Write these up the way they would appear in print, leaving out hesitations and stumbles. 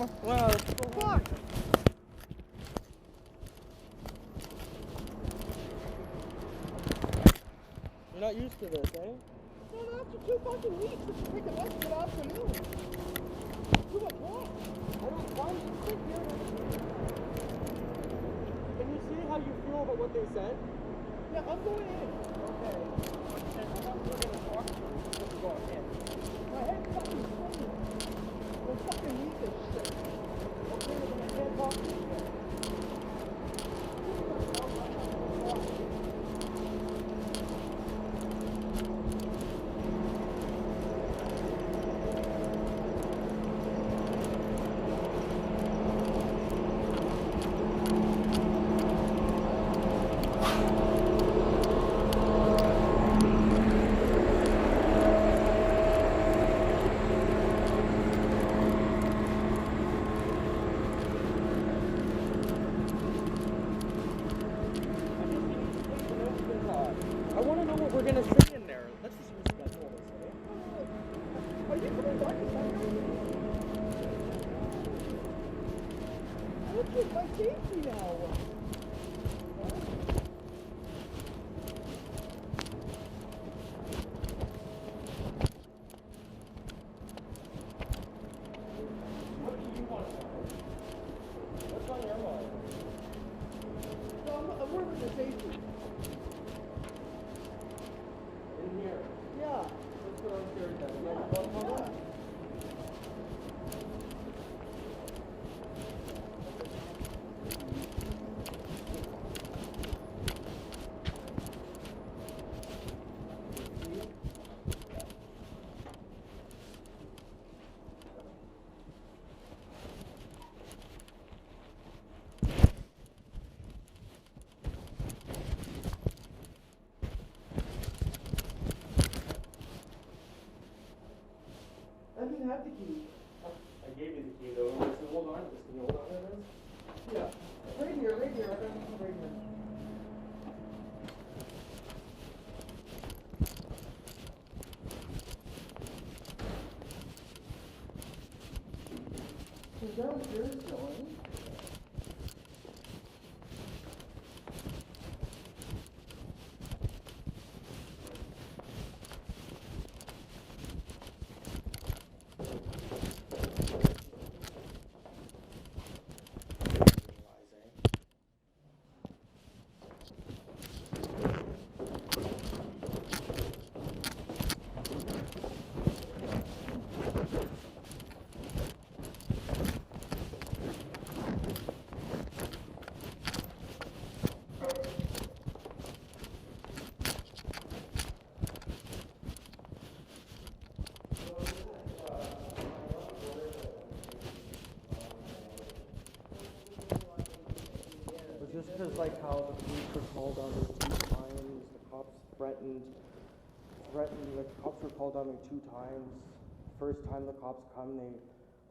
Well, Fuck! you're not used to this, eh? Not after 2 fucking weeks, it's freaking less than afternoon. Too much walk. I don't want you to sit here. Can you see how you feel about what they said? Yeah, I'm going in. Okay. And how much we're gonna talk to you before we go in? My head's fucking swimming. We'll fucking need this shit. Okay, then I can't talk to you yet. I want to know what we're gonna say in there. Let's just reschedule this, eh? Are you coming back to Sunday? Look at my safety now. What do you want to know? What's on your mind? No, I'm worried with the safety. In here. Yeah. Let's go downstairs then. You Yeah. guys want to come Yeah. in? I didn't have the key. I gave you the key though. So hold on to this. Can you hold on to this? Yeah. Right here, right here. I got the key right here. Is downstairs going? Was this because like how the police were called on me 2 times, the cops threatened, the cops were called on me 2 times. First time the cops come, they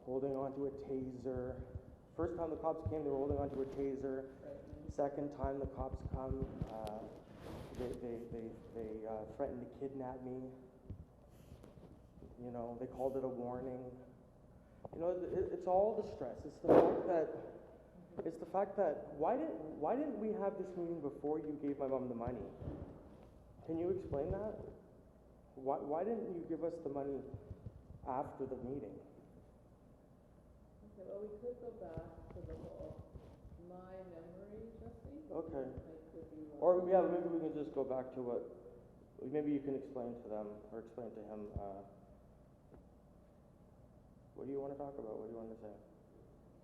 holding onto a taser. First time the cops came, they were holding onto a taser. Second time the cops come, they threatened to kidnap me. You know, they called it a warning. You know, it's all the stress. It's the fact that why didn't we have this meeting before you gave my mom the money? Can you explain that? Why didn't you give us the money after the meeting? Okay, well, we could go back to the whole, my memory, Jesse. Okay. I could be wrong. Or yeah, maybe we can just go back to what, maybe you can explain to them, or explain to him, what do you want to talk about? What do you want to say?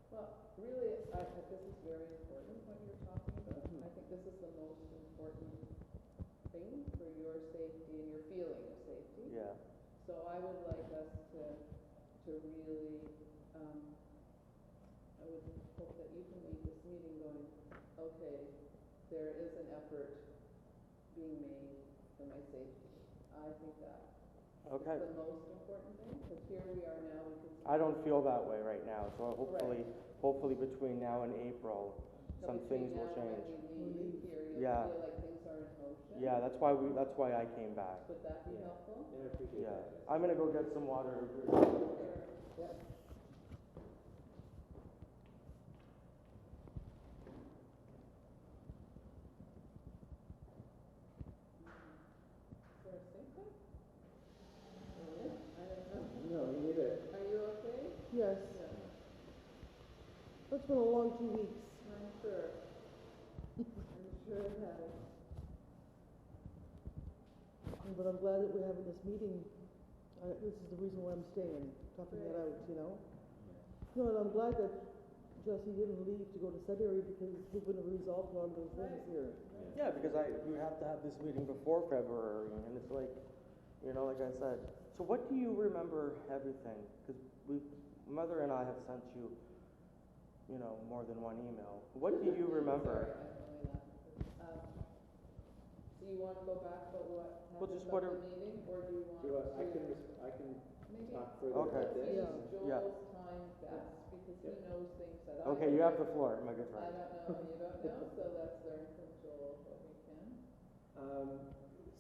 Well, really, I think this is very important what you're talking about. I think this is the most important thing for your safety and your feeling of safety. Yeah. So I would like us to really, I would hope that you can leave this meeting going, okay, there is an effort being made for my safety. I think that Okay. is the most important thing, because here we are now. We can I don't feel that way right now, so hopefully between now and April, some things will change. When we leave here, you'll Yeah. feel like things are in motion. Yeah, that's why I came back. Would that be helpful? Yeah. I'm gonna go get some water. Yep. Yes, Yeah, it's been a long 2 weeks. I'm sure. I'm sure it has. But I'm glad that we're having this meeting. This is the reason why I'm staying, talking that out, you know? No, and I'm glad that Jesse didn't leave to go to Sudbury because he would have resolved a lot of those things here. Yeah, because we have to have this meeting before February, and it's like, you know, like I said, so what do you remember everything? Because Mother and I have sent you, you know, more than one email. What do you remember? Sorry, I'm only laughing. Do you want to go back about what Well, happened just about what the meeting, or do you want Do you want, to? I can Maybe talk further Okay. about this. use Yeah. Joel's time best, because he Yeah. knows things that I Okay, you have the floor, my good I friend. don't know, you don't know, so let's learn from Joel what we can.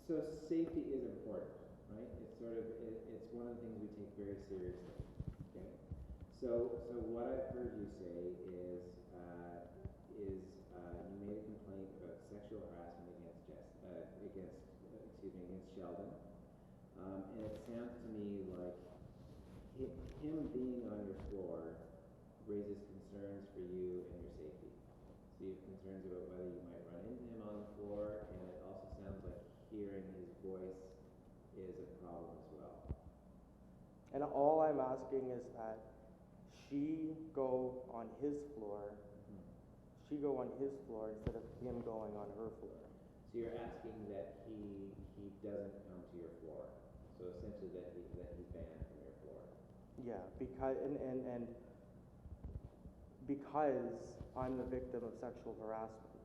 So safety is important, right? It's sort of, it's one of the things we take very seriously, okay? So what I've heard you say is you made a complaint about sexual harassment against Sheldon. And it sounds to me like him being on your floor raises concerns for you and your safety. So you have concerns about whether you might run into him on the floor, and it also sounds like hearing his voice is a problem as well. And all I'm asking is that she go on his floor, she go on his floor instead of him going on her floor. So you're asking that he doesn't come to your floor. So essentially that he's banned from your floor. Yeah, because and because I'm the victim of sexual harassment.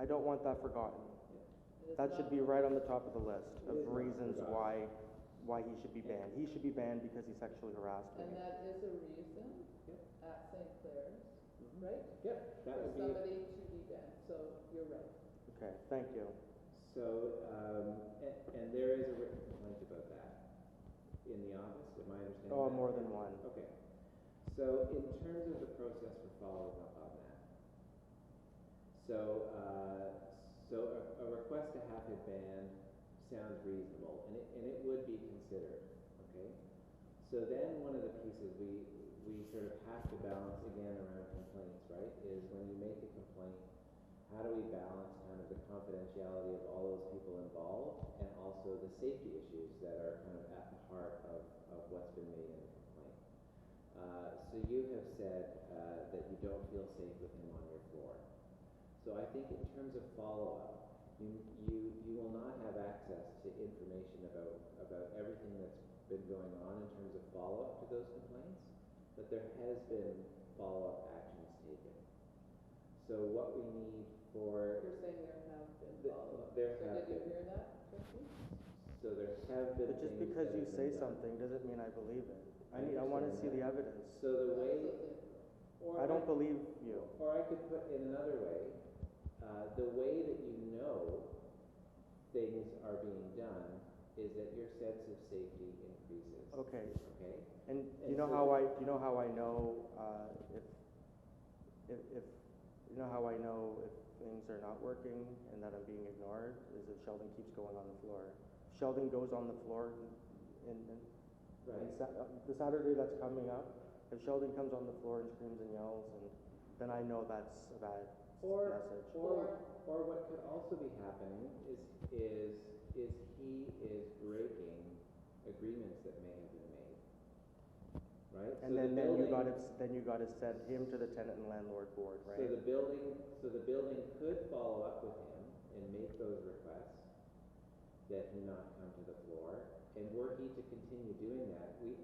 I don't want that forgotten. It is That not- should be right on the top of the list It of is not reasons forgotten. why he should be banned. He should be banned because he sexually harassed me. And that is a reason Yep. at St. Clair's, Mhm. right? Yep, that For would be. somebody to be banned, so you're right. Okay, thank you. So, and there is a written complaint about that in the office, am I understanding Oh, that? more than one. Okay. So in terms of the process for following up on that, so a request to have him banned sounds reasonable, and it would be considered, okay? So then one of the pieces we sort of have to balance again around complaints, right, is when you make a complaint, how do we balance kind of the confidentiality of all those people involved and also the safety issues that are kind of at the heart of what's been made in the complaint? So you have said that you don't feel safe with him on your floor. So I think in terms of follow-up, you will not have access to information about everything that's been going on in terms of follow-up to those complaints, but there has been follow-up actions taken. So what we need for... You're saying there have been follow-up. There So have did you been. hear that, Jesse? So there have been But just things because that you have say been done. something doesn't mean I believe it. I I want to understand see the that. evidence. So the way... Absolutely. Or I don't believe you. Or I could put in another way, the way that you know things are being done is that your sense of safety increases. Okay. Okay? And And you know so- how I know if you know how I know if things are not working and that I'm being ignored is if Sheldon keeps going on the floor. Sheldon goes on the floor in Right. the Saturday that's coming up. If Sheldon comes on the floor and screams and yells, and then I know that's a bad message. Or what could also be happening is he is breaking agreements that may have been made. Right? And So then the you building- got to send him to the tenant and landlord board, right? So the building could follow up with him and make those requests that he not come to the floor. And were he to continue doing that, we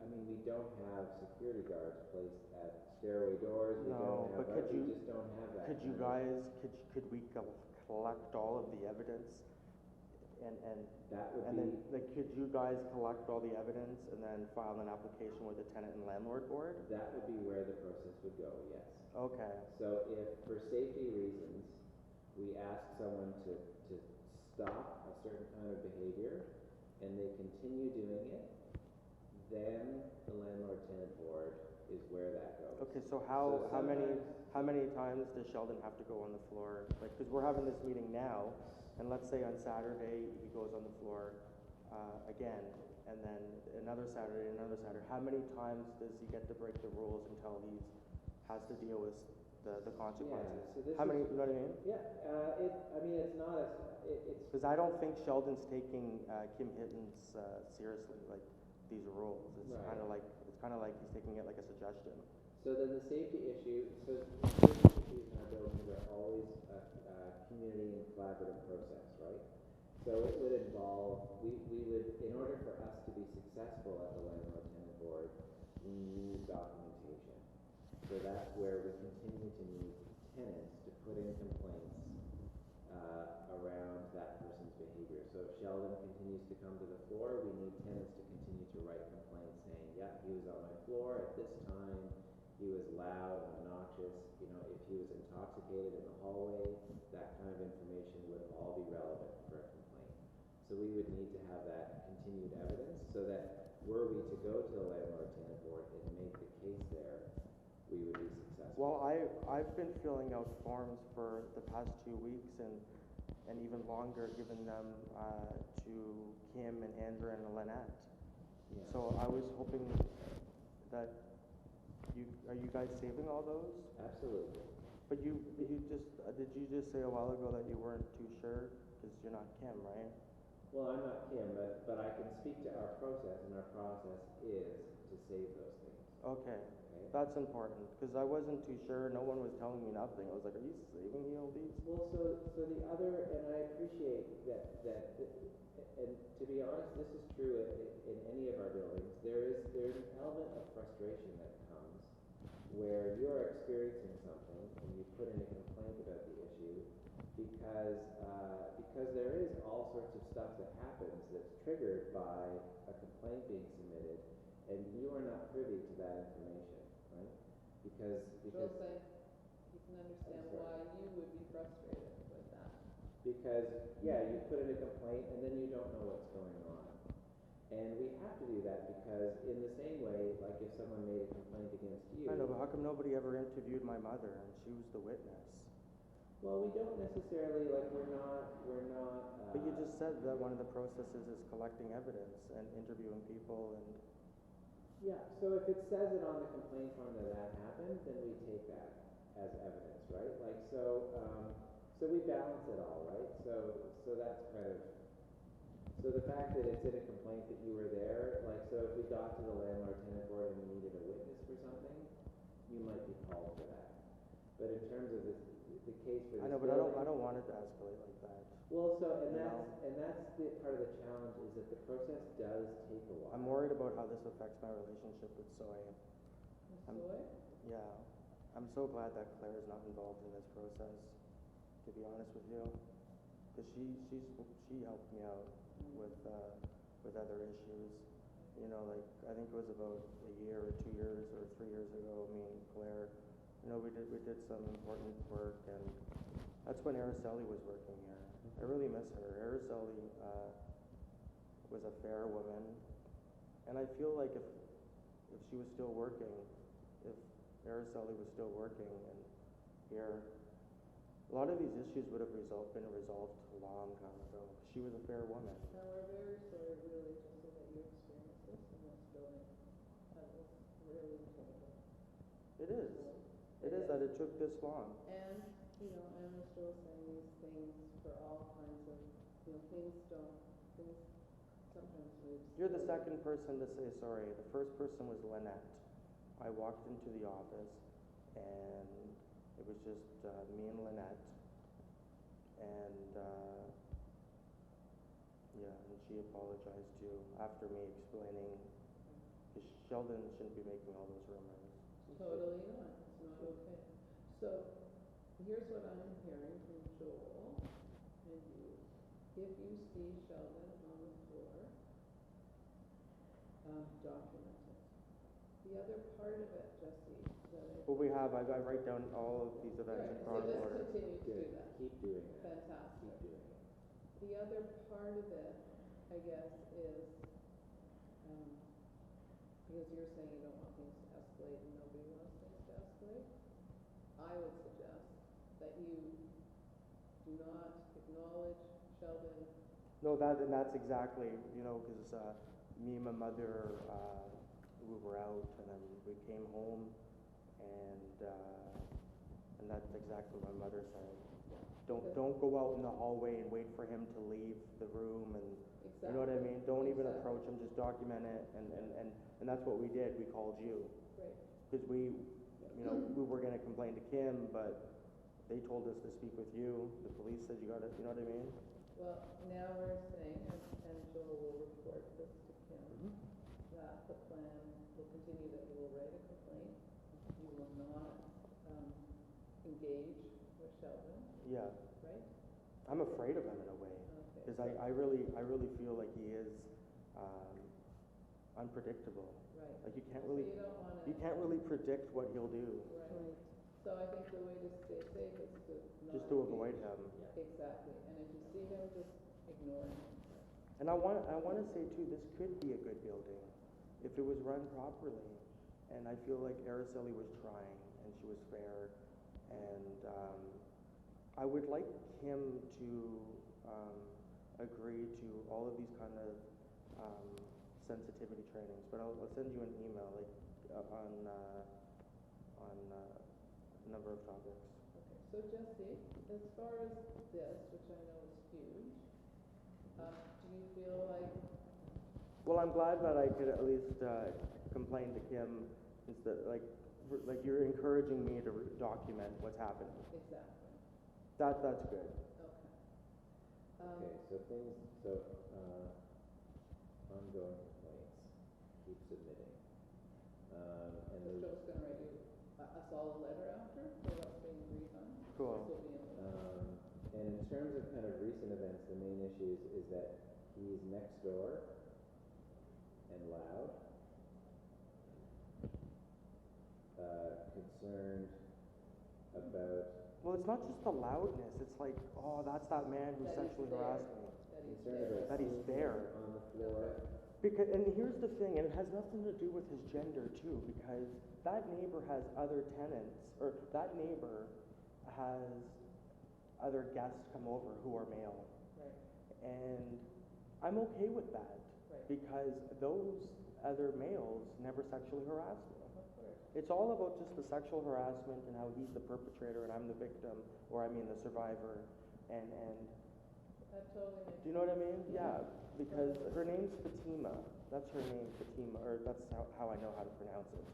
don't have security guards placed at stairway doors. We No, don't have, but right? We just don't have that. Could you kind of- guys, could we collect all of the evidence and That would then, be, like, could you guys collect all the evidence and then file an application with the tenant and landlord board? that would be where the process would go, yes. Okay, So if for safety reasons, we ask someone to stop a certain kind of behavior and they continue doing it, then the landlord tenant board is where that goes. okay, so So how many sometimes- times does Sheldon have to go on the floor? Like, because we're having this meeting now, and let's say on Saturday he goes on the floor again. and then another Saturday, another Saturday. How many times does he get to break the rules until he has to deal with the consequences? Yeah, so this How many, is- you know what I mean? Yeah, I mean, it's not a, it's, Because I don't think Sheldon's taking Kim Hitton's seriously, like these rules. It's Right. kind of like he's taking it like a suggestion. so then the safety issue, so safety issues in our buildings are always a community and collaborative process, right? So it would involve, we would, in order for us to be successful at the landlord tenant board, we need documentation. So that's where we continue to need tenants to put in complaints around that person's behavior. So if Sheldon continues to come to the floor, we need tenants to continue to write complaints saying, yeah, he was on my floor at this time, he was loud and obnoxious, you know, if he was intoxicated in the hallway, that kind of information would all be relevant for a complaint. So we would need to have that continued evidence so that were we to go to the landlord tenant board and make the case there, we would be successful. Well, I've been filling out forms for the past 2 weeks and even longer, giving them to Kim and Andrew and Lynette. Yeah. So I was hoping that are you guys saving all those? Absolutely. But you just did you just say a while ago that you weren't too sure because you're not Kim, right? Well, I'm not Kim, but I can speak to our process, and our process is to save those things. Okay, Okay? that's important because I wasn't too sure. No one was telling me nothing. I was like, are you saving me all these? Well, so the other, and I appreciate that, and to be honest, this is true in any of our buildings. There's an element of frustration that comes where you're experiencing something and you put in a complaint about the issue because there is all sorts of stuff that happens that's triggered by a complaint being submitted, and you are not privy to that information, right? Because Joel's saying you can understand I'm sorry. why you would be frustrated with that. Because, yeah, you put in a complaint and then you don't know what's going on. And we have to do that because in the same way, like if someone made a complaint against you. I know, but how come nobody ever interviewed my mother and she was the witness? Well, we don't necessarily, like, we're not. But you just said that one of the processes is collecting evidence and interviewing people and. Yeah, so if it says it on the complaint form that happened, then we take that as evidence, right? Like, so we balance it all, right? So that's kind of, so the fact that it's in a complaint that you were there, like, so if we got to the landlord tenant board and we needed a witness for something, you might be called for that. But in terms of the case for this I know, but I building, don't want it to escalate like that. well, so, and You that's the part of the challenge is that the process does take a while. I'm worried about how this affects my relationship with Soy. I'm- Soy? Yeah, I'm so glad that Claire is not involved in this process, to be honest with you, because she helped me out with other issues. You know, like I think it was about a year or 2 years or 3 years ago. Me and Claire, you know, we did some important work, and that's when Araceli was working here. I really miss her. Araceli was a fair woman, and I feel like if she was still working, if Araceli was still working and here, a lot of these issues would have been resolved a long time ago. She was a fair woman. Now, we're very sorry, really, Jesse, that you experienced this in this building. That was really terrible. It is. It is that it took this long. And, you know, and we're still saying these things for all kinds of, you know, things sometimes we. You're the second person to say sorry. The first person was Lynette. I walked into the office and it was just me and Lynette. And yeah, and she apologized too after me explaining, because Sheldon shouldn't be making all those rumors. Totally not, it's not okay. So, here's what I'm hearing from Joel and you. If you see Sheldon on the floor, document it. The other part of it, Jesse, that I. Well, I write down all of these events in Right, so chronological let's order. continue to do Good. that. Keep doing that. Fantastic. Keep doing it. The other part of it, I guess, is, because you're saying you don't want things to escalate and nobody wants things to escalate, I would suggest that you do not acknowledge Sheldon. No, that's exactly, you know, because me and my mother, we were out, and then we came home, and that's exactly what my mother said. Don't go out in the hallway and wait for him to leave the room, and you know what I mean? Don't even approach him, just document it, and that's what we did. We called you. Right. Because we were gonna complain to Kim, but they told us to speak with you. The police said you gotta, you know what I mean? Well, now we're saying, and Joel will report this to Kim, that the plan will continue, that you will write a complaint, you will not, engage with Sheldon, Yeah. right? I'm afraid of him in a way. Okay. Because I really feel like he is unpredictable. Right. Like you So you don't wanna. can't really predict what he'll do. Right. So I think the way to stay safe is to not. Just to avoid him. Exactly, and if you see him, just ignore him. And I want to say too, this could be a good building if it was run properly. And I feel like Araceli was trying, and she was fair. And I would like him to agree to all of these kind of sensitivity trainings. But I'll send you an email like on a number of topics. Okay, so Jesse, as far as this, which I know is huge, do you feel like, Well, I'm glad that I could at least complain to Kim instead, like you're encouraging me to document what's happening. exactly, That's good. okay. Okay, ongoing complaints, keep submitting. And So Joe's gonna write you, us all a letter after, for what's being agreed on? Cool. This will be in the. and in terms of kind of recent events, the main issue is that he's next door and loud. Concerned about. Well, it's not just the loudness. It's like, oh, that's that man who That he's sexually there. harassed me. Concerned about That he's seeing there. him on the floor. Because, and here's the thing, and it has nothing to do with his gender too, because that neighbor has other tenants, or that neighbor has other guests come over who are male. Right, And I'm okay with that, right, because those other males never sexually harassed me. of course, It's all about just the sexual harassment and how he's the perpetrator and I'm the victim, or I mean the survivor. And that totally makes. do you know what I mean? Yeah, because her name's Fatima. That's her name, Fatima, or that's how I know how to pronounce it.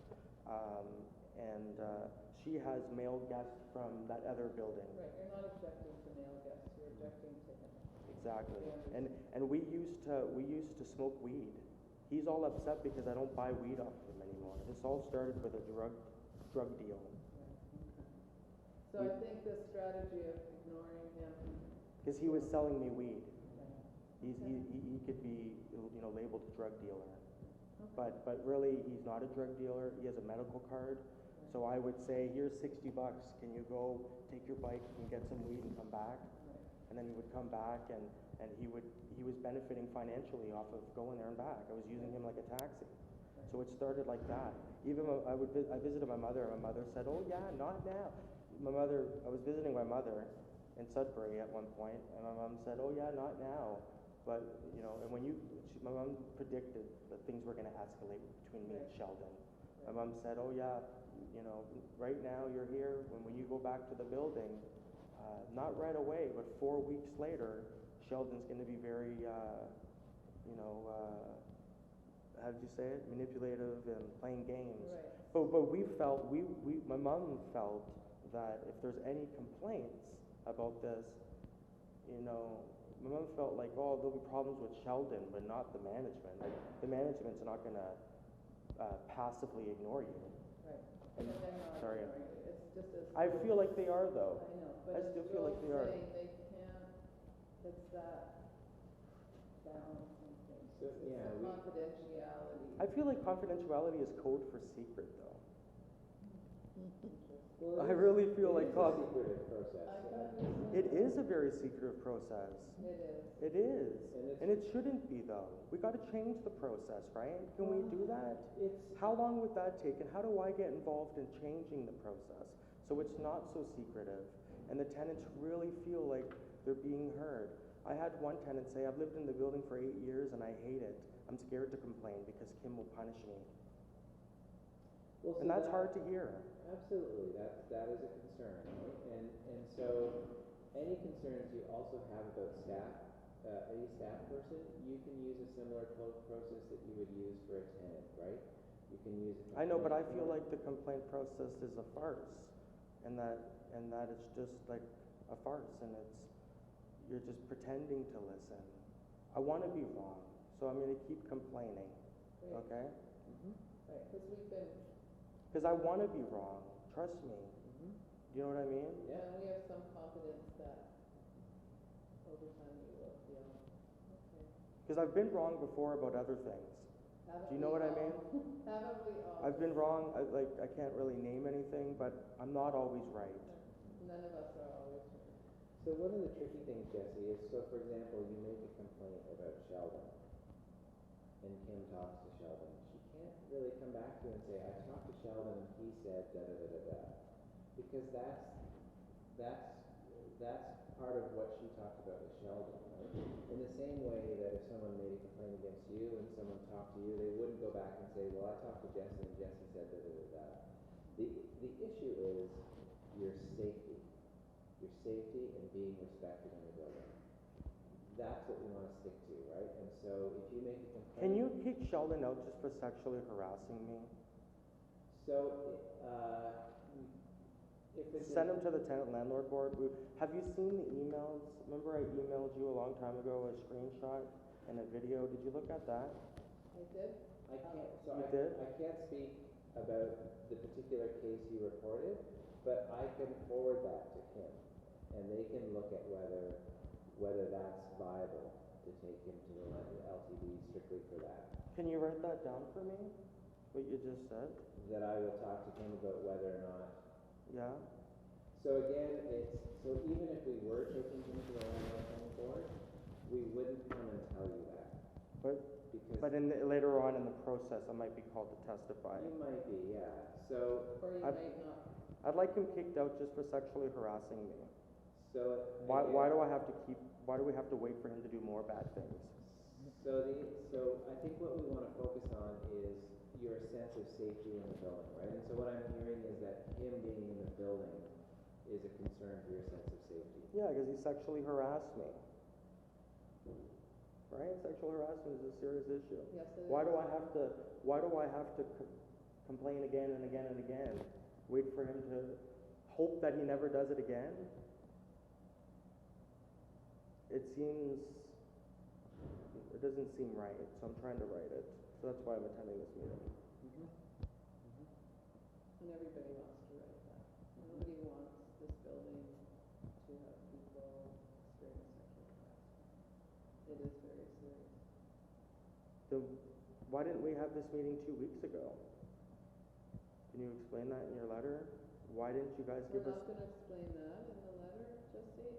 She has male guests from that other building. Right, you're not objecting to male guests, you're objecting to him. Exactly. Yeah. And we used to smoke weed. He's all upset because I don't buy weed off of him anymore. This all started with a drug deal. So I think the strategy of ignoring him. Because he was selling me weed. Okay. He could be, labeled a drug dealer. But really, he's not a drug dealer. He has a medical card. So I would say, here's $60. Can you go take your bike and get some weed and come back? And then he would come back, and he was benefiting financially off of going there and back. I was using him like a taxi. So it started like that. Even I visited my mother, and my mother said, "Oh yeah, not now." I was visiting my mother in Sudbury at one point, and my mom said, "Oh yeah, not now." But and my mom predicted that things were going to escalate between me and Sheldon. My mom said, "Oh yeah, right now you're here. When you go back to the building, not right away, but 4 weeks later, Sheldon's going to be very, how did you say it? Manipulative and playing games." Right. But we felt, my mom felt that if there's any complaints about this, my mom felt like, oh, there'll be problems with Sheldon, but not the management. Like, the management's not going to passively ignore you. Right. And- But they're not sorry. ignoring you. It's just as. I feel like they are, though. I know, I but as still feel like Joel's they are. saying, they can't, it's that balancing thing. So, It's yeah, the we- confidentiality. I feel like confidentiality is code for secret, though. Well, I really feel it like is a secretive process. I thought you it said. is a very secretive process. It is. It is. And And it shouldn't be, though. We got to change the process, right? Can we do that? It's, How long would that take, and how do I get involved in changing the process so it's not so secretive and the tenants really feel like they're being heard? I had one tenant say, "I've lived in the building for 8 years and I hate it. I'm scared to complain because Kim will punish me. Well, And so that's hard to hear. Absolutely, that is a concern, right? And so, any concerns you also have about staff, any staff person, you can use a similar process that you would use for a tenant, right? You can use a I know, but I complaint feel form. like the complaint process is a farce, and that it's just like a farce, and you're just pretending to listen. I want to be wrong, so I'm going to keep complaining, Right. okay? Right, because we've been, Because I want to be wrong. Trust me. Mhm. Do you know what I mean? Yeah. and we have some confidence that over time you will feel, okay. Because I've been wrong before about other things. Haven't Do you know we what I all? mean? Haven't we all? I've been wrong. I can't really name anything, but I'm not always right. None of us are always right. So one of the tricky things, Jesse, is so for example, you make a complaint about Sheldon, and Kim talks to Sheldon. She can't really come back to you and say, I talked to Sheldon and he said da da da da da, because that's part of what she talked about with Sheldon, right? In the same way that if someone made a complaint against you and someone talked to you, they wouldn't go back and say, well, I talked to Jesse and Jesse said da da da da. The issue is your safety. Your safety and being respected in the building. That's what we want to stick to, right? And so if you make a complaint... Can you kick Sheldon out just for sexually harassing me? So, if it's... Send him to the tenant landlord board. Have you seen the emails? Remember I emailed you a long time ago a screenshot and a video. Did you look at that? I did? I can't, so You I, did? I can't speak about the particular case you reported, but I can forward that to Kim, and they can look at whether that's viable to take him to the LTD strictly for that. Can you write that down for me? What you just said? That I will talk to Kim about whether or not. Yeah? So again, so even if we were taking him to the landlord board, we wouldn't come and tell you that. But later on in the process, I might be called to testify. You might be, yeah. So, Or you I've- might not. I'd like him kicked out just for sexually harassing me. so Why again, do we have to wait for him to do more bad things? So I think what we want to focus on is your sense of safety in the building, right? And so what I'm hearing is that him being in the building is a concern for your sense of safety. Yeah, because he sexually harassed me. Right? Sexual harassment is a serious issue. Yes, it Why is. do I have to complain again and again and again? Wait for him to hope that he never does it again? It doesn't seem right, so I'm trying to write it. So that's why I'm attending this meeting. And everybody wants to write that. Nobody wants this building to have people experience sexual harassment. It is very serious. Why didn't we have this meeting 2 weeks ago? Can you explain that in your letter? Why didn't you guys We're give us... not gonna explain that in the letter, Jesse.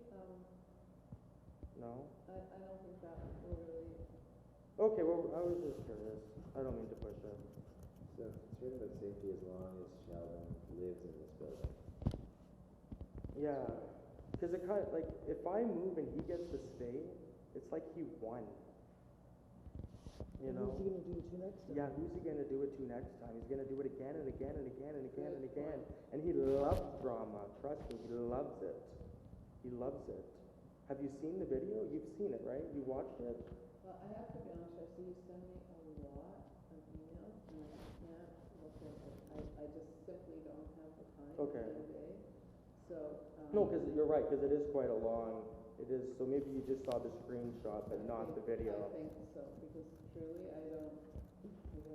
No? I don't think that will really, Okay, well, I was just curious. I don't mean to push it. So it's written about safety as long as Sheldon lives in this building. Yeah, because it kind of, like, if I move and he gets to stay, it's like he won. You And know? who's he gonna do it to next time? Yeah, who's he gonna do it to next time? He's gonna do it again and again and again and again and again. And he loves drama. Trust me, he loves it. He loves it. Have you seen the video? You've seen it, right? You watched it? well, I have to be honest, Jesse, you send me a lot of emails and I can't look at it. I just simply don't have the time Okay. in the day. So, No, because you're right, because it is quite a long, it is, so maybe you just saw the screenshot, but not the video. I think so, because truly we have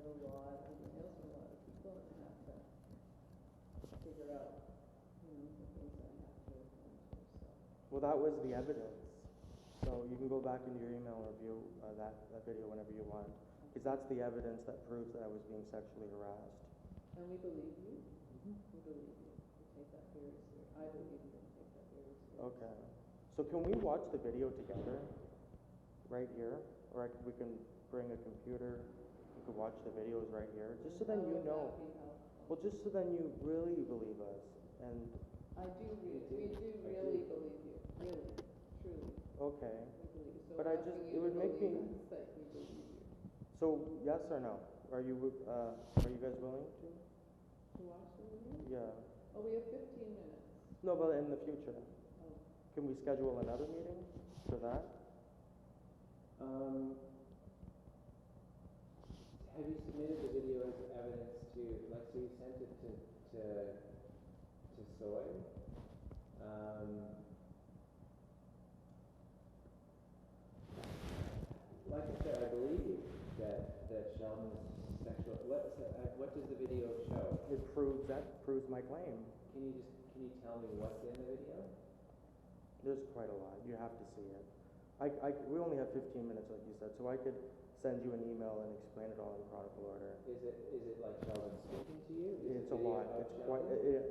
a lot of emails from a lot of people and I have to figure out, the things I have to attend to, so. Well, that was the evidence. So you can go back into your email and review that video whenever you want. Because that's the evidence that proves that I was being sexually harassed. And we believe you. We believe you. We take that very seriously. I believe you and take that very seriously. Okay. So can we watch the video together? Right here? Or we can bring a computer, we could watch the videos right here, just so then you know. How would that be helpful? Well, just so then you really believe us. And, We do really believe you. Really, truly, okay. we believe you. So But we're I just- asking it you would to make me- believe us that we believe you. So, yes or no? Are you guys willing to? To watch the video? Yeah. Oh, we have 15 minutes. No, but in the future, Oh, can we schedule another meeting for that? Have you submitted the video as evidence to, like, so you sent it to Soy? Like I said, I believe you that Sheldon's sexual. What does the video show? It proves my claim. Can you tell me what's in the video? There's quite a lot. You have to see it. We only have 15 minutes, like you said, so I could send you an email and explain it all in chronicle order. Is it like Sheldon speaking to you? Is It's the a video lot. of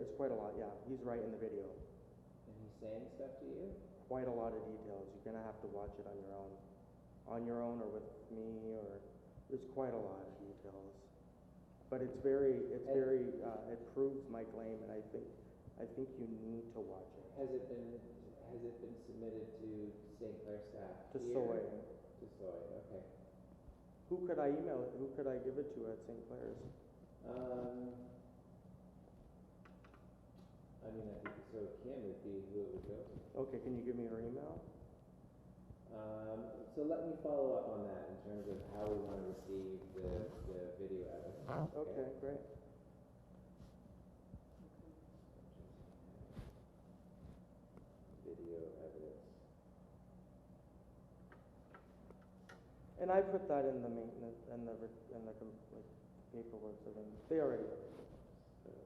It's quite a lot. Yeah, he's right in the video. And he's saying stuff to you? Quite a lot of details. You're gonna have to watch it on your own, or with me, or there's quite a lot of details. But it proves my claim, and I think you need to watch it. Has it been submitted to St. Clair staff? To here? Soy. To Soy, okay. Who could I email it? Who could I give it to at St. Clair's? I mean, I think so Kim would be who it would go to. Okay, can you give me her email? So let me follow up on that in terms of how we want to receive the video evidence. Okay, great. Video evidence. And I put that in the maintenance and the paperwork, so then they already.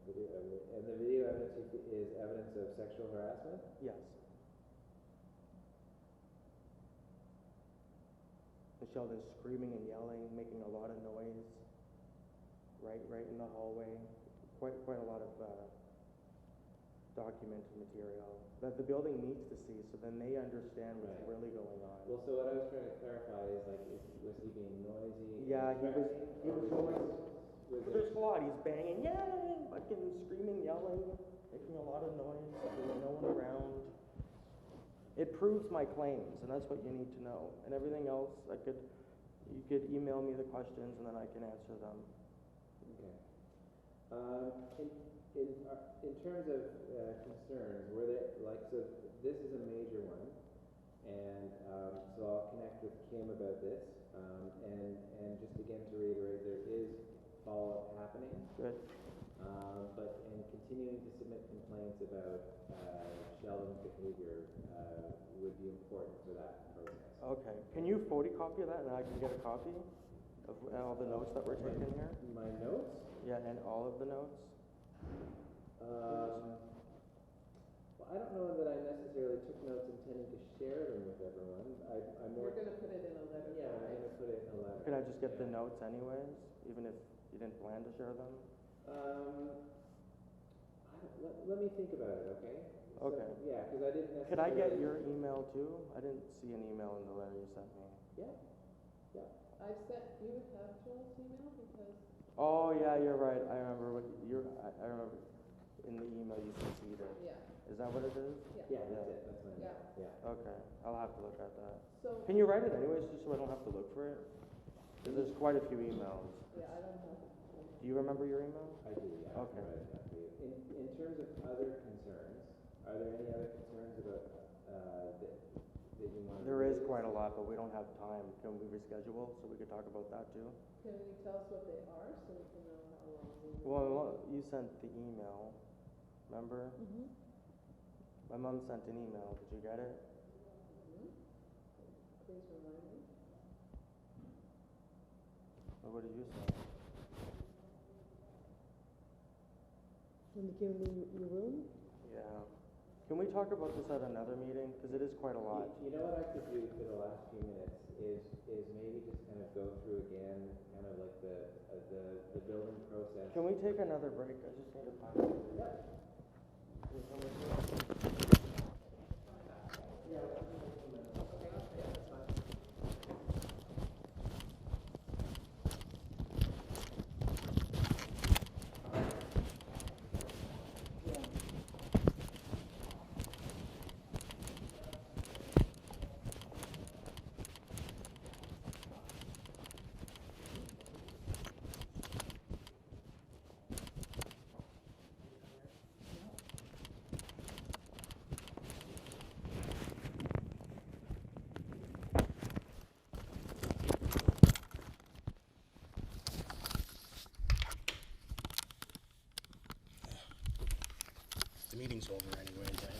Video evidence. And the video evidence is evidence of sexual harassment? Yes. Sheldon's screaming and yelling, making a lot of noise, right in the hallway. Quite a lot of documented material that the building needs to see, so then they understand what's Right. really going on. Well, so what I was trying to clarify is, like, was he being noisy? Yeah, he was going. Was There's it, a lot. He's banging, yelling, fucking screaming, yelling, making a lot of noise. There's no one around. It proves my claims, and that's what you need to know. And everything else, you could email me the questions, and then I can answer them. okay. In terms of concerns, were there, like, so this is a major one, and so I'll connect with Kim about this, and just again to reiterate, there is follow-up happening. Good. But in continuing to submit complaints about Sheldon's behavior would be important for that process. Okay. Can you photocopy that, and I can get a copy of all the notes that were taken here? My notes? Yeah, and all of the notes. Well, I don't know that I necessarily took notes intending to share them with everyone. I'm more. You're gonna put it in a letter, Yeah, I'm right? gonna put it in a letter. Can I just get the Yeah. notes anyways, even if you didn't plan to share them? Let me think about it, okay? Okay. So, yeah, because I didn't necessarily. Could I get your email too? I didn't see an email in the letter you sent me. Yeah. Yeah. I've sent, you would have Joel's email because, Oh yeah, you're right. I remember I remember in the email you CC'd it. yeah, Is that what it is? yeah. Yeah, that's it. That's my Yeah. name. Yeah. Okay, I'll have to look at that. So, Can you write it anyways, just so I don't have to look for it? Because there's quite a few emails. yeah, I don't have. Do you remember your email? I do, yeah. I can Okay. write it down for you. In terms of other concerns, are there any other concerns about that you want? There is quite a lot, but we don't have time. Can we reschedule so we could talk about that too? Can you tell us what they are so we can know how long we will? Well, you sent the email, remember? Mm-hmm. My mom sent an email. Did you get it? Mm-hmm. Please remind me. Or what did you say? When they came in your room? Yeah. Can we talk about this at another meeting? Because it is quite a lot. You know what I could do for the last few minutes is maybe just kind of go through again, kind of like the building process. Can we take another break? I just need to find. Yeah. Can you come with me? meeting's over anyways,